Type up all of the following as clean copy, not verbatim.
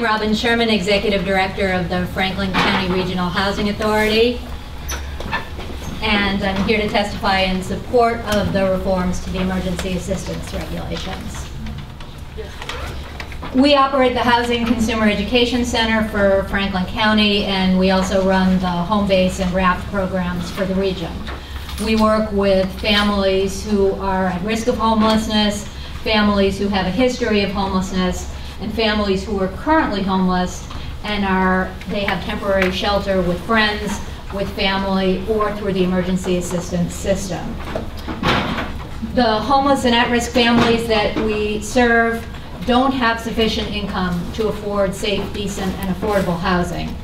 I'm Robin Sherman, Executive Director of the Franklin County Regional Housing Authority, and I'm here to testify in support of the reforms to the emergency assistance regulations. We operate the Housing Consumer Education Center for Franklin County, and we also run the home base and RAFT programs for the region. We work with families who are at risk of homelessness, families who have a history of homelessness, and families who are currently homeless and they have temporary shelter with friends, with family, or through the emergency assistance system. The homeless and at-risk families that we serve don't have sufficient income to afford safe, decent, and affordable housing.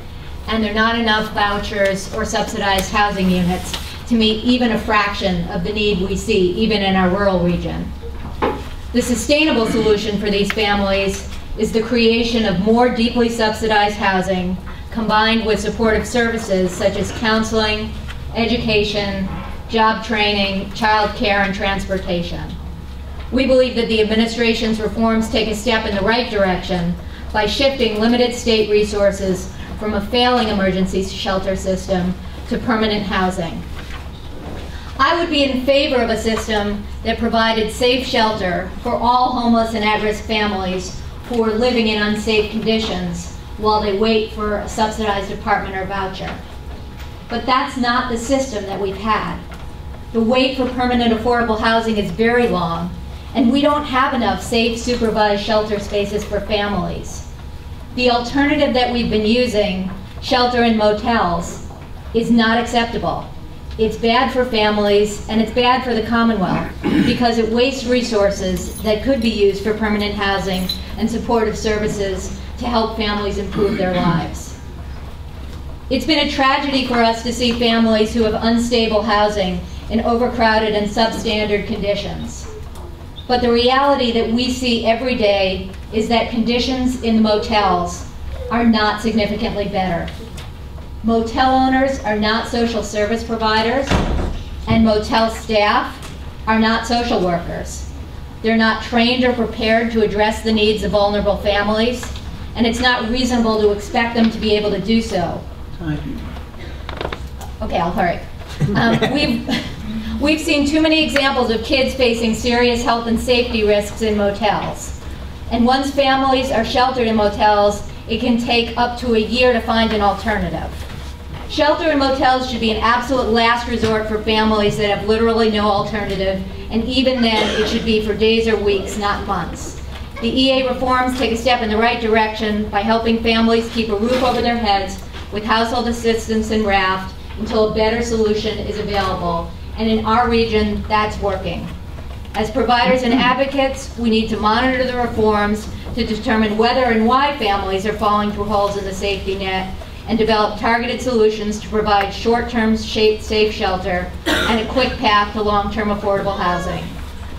And there are not enough vouchers or subsidized housing units to meet even a fraction of the need we see, even in our rural region. The sustainable solution for these families is the creation of more deeply subsidized housing combined with supportive services such as counseling, education, job training, child care, and transportation. We believe that the administration's reforms take a step in the right direction by shifting limited state resources from a failing emergency shelter system to permanent housing. I would be in favor of a system that provided safe shelter for all homeless and at-risk families who are living in unsafe conditions while they wait for a subsidized apartment or voucher. But that's not the system that we've had. The wait for permanent affordable housing is very long, and we don't have enough safe, supervised shelter spaces for families. The alternative that we've been using, shelter in motels, is not acceptable. It's bad for families, and it's bad for the Commonwealth because it wastes resources that could be used for permanent housing and supportive services to help families improve their lives. It's been a tragedy for us to see families who have unstable housing in overcrowded and substandard conditions. But the reality that we see every day is that conditions in the motels are not significantly better. Motel owners are not social service providers, and motel staff are not social workers. They're not trained or prepared to address the needs of vulnerable families, and it's not reasonable to expect them to be able to do so. Okay, I'll hurry. We've seen too many examples of kids facing serious health and safety risks in motels. And once families are sheltered in motels, it can take up to a year to find an alternative. Shelter in motels should be an absolute last resort for families that have literally no alternative, and even then it should be for days or weeks, not months. The EA reforms take a step in the right direction by helping families keep a roof over their heads with household assistance and RAFT until a better solution is available. And in our region, that's working. As providers and advocates, we need to monitor the reforms to determine whether and why families are falling through holes in the safety net, and develop targeted solutions to provide short-term safe shelter and a quick path to long-term affordable housing.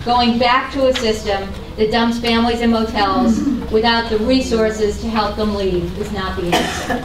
Going back to a system that dumps families in motels without the resources to help them leave is not the answer.